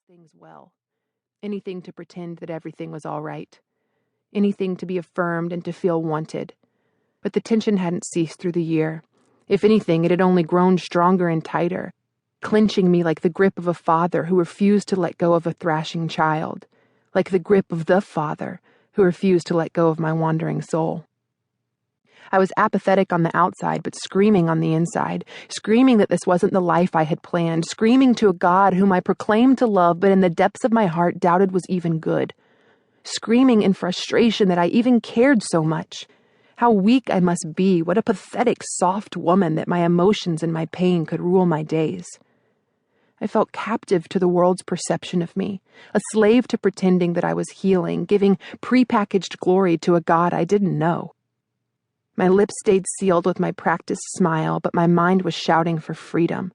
things well. Anything to pretend that everything was all right. Anything to be affirmed and to feel wanted. But the tension hadn't ceased through the year. If anything, it had only grown stronger and tighter, clenching me like the grip of a father who refused to let go of a thrashing child, like the grip of the Father who refused to let go of my wandering soul. I was apathetic on the outside, but screaming on the inside, screaming that this wasn't the life I had planned, screaming to a God whom I proclaimed to love, but in the depths of my heart doubted was even good, screaming in frustration that I even cared so much. How weak I must be, what a pathetic, soft woman that my emotions and my pain could rule my days. I felt captive to the world's perception of me, a slave to pretending that I was healing, giving prepackaged glory to a God I didn't know. My lips stayed sealed with my practiced smile, but my mind was shouting for freedom.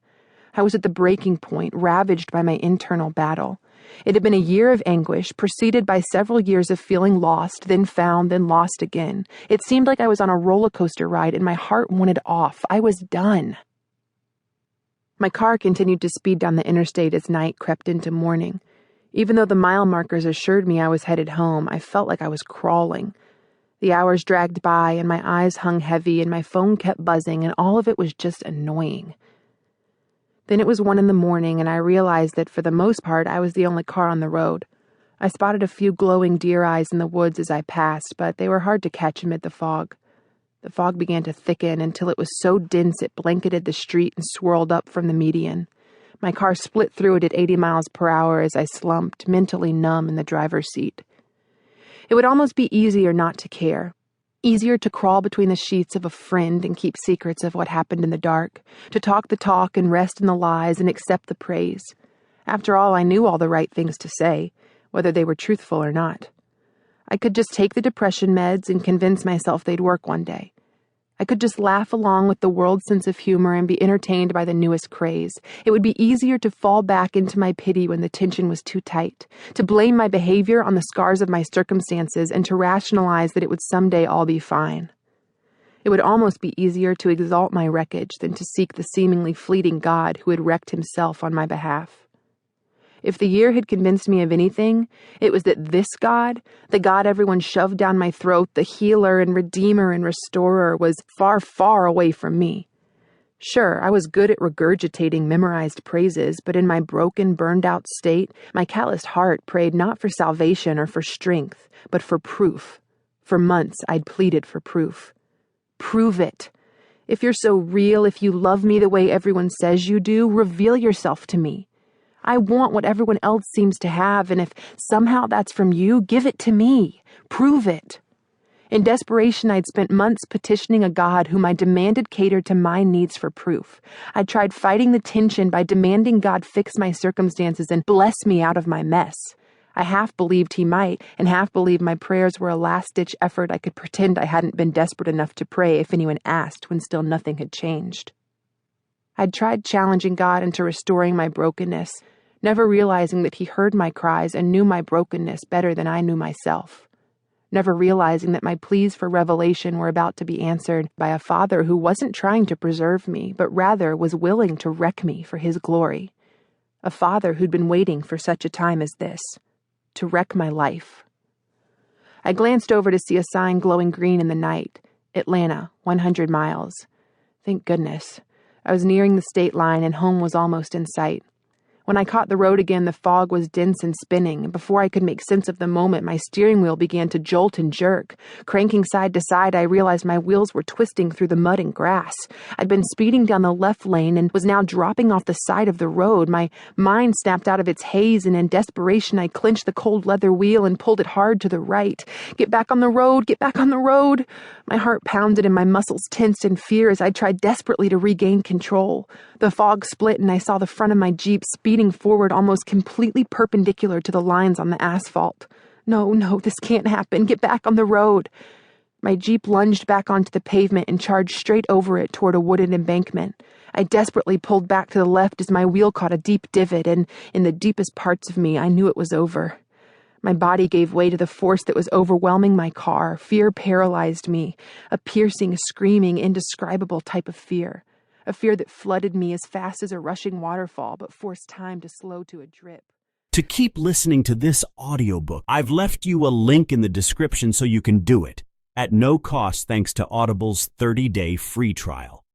I was at the breaking point, ravaged by my internal battle. It had been a year of anguish, preceded by several years of feeling lost, then found, then lost again. It seemed like I was on a roller coaster ride, and my heart wanted off. I was done. My car continued to speed down the interstate as night crept into morning. Even though the mile markers assured me I was headed home, I felt like I was crawling. The hours dragged by, and my eyes hung heavy, and my phone kept buzzing, and all of it was just annoying. Then it was 1 a.m, and I realized that for the most part I was the only car on the road. I spotted a few glowing deer eyes in the woods as I passed, but they were hard to catch amid the fog. The fog began to thicken until it was so dense it blanketed the street and swirled up from the median. My car split through it at 80 miles per hour as I slumped, mentally numb in the driver's seat. It would almost be easier not to care. Easier to crawl between the sheets of a friend and keep secrets of what happened in the dark, to talk the talk and rest in the lies and accept the praise. After all, I knew all the right things to say, whether they were truthful or not. I could just take the depression meds and convince myself they'd work one day. I could just laugh along with the world's sense of humor and be entertained by the newest craze. It would be easier to fall back into my pity when the tension was too tight, to blame my behavior on the scars of my circumstances and to rationalize that it would someday all be fine. It would almost be easier to exalt my wreckage than to seek the seemingly fleeting God who had wrecked himself on my behalf. If the year had convinced me of anything, it was that this God, the God everyone shoved down my throat, the healer and redeemer and restorer, was far, far away from me. Sure, I was good at regurgitating memorized praises, but in my broken, burned-out state, my calloused heart prayed not for salvation or for strength, but for proof. For months, I'd pleaded for proof. Prove it. If you're so real, if you love me the way everyone says you do, reveal yourself to me. I want what everyone else seems to have, and if somehow that's from you, give it to me. Prove it. In desperation, I'd spent months petitioning a God whom I demanded catered to my needs for proof. I'd tried fighting the tension by demanding God fix my circumstances and bless me out of my mess. I half believed he might, and half believed my prayers were a last-ditch effort I could pretend I hadn't been desperate enough to pray if anyone asked when still nothing had changed. I'd tried challenging God into restoring my brokenness, never realizing that he heard my cries and knew my brokenness better than I knew myself. Never realizing that my pleas for revelation were about to be answered by a Father who wasn't trying to preserve me, but rather was willing to wreck me for his glory. A Father who'd been waiting for such a time as this, to wreck my life. I glanced over to see a sign glowing green in the night. Atlanta, 100 miles. Thank goodness. I was nearing the state line and home was almost in sight. When I caught the road again, the fog was dense and spinning, and before I could make sense of the moment, my steering wheel began to jolt and jerk. Cranking side to side, I realized my wheels were twisting through the mud and grass. I'd been speeding down the left lane and was now dropping off the side of the road. My mind snapped out of its haze, and in desperation, I clenched the cold leather wheel and pulled it hard to the right. Get back on the road! Get back on the road! My heart pounded and my muscles tensed in fear as I tried desperately to regain control. The fog split and I saw the front of my Jeep speeding forward almost completely perpendicular to the lines on the asphalt. No, this can't happen. Get back on the road. My Jeep lunged back onto the pavement and charged straight over it toward a wooded embankment. I desperately pulled back to the left as my wheel caught a deep divot, and in the deepest parts of me, I knew it was over. My body gave way to the force that was overwhelming my car. Fear paralyzed me, a piercing, screaming, indescribable type of fear. A fear that flooded me as fast as a rushing waterfall, but forced time to slow to a drip. To keep listening to this audiobook, I've left you a link in the description so you can do it, at no cost thanks to Audible's 30-day free trial.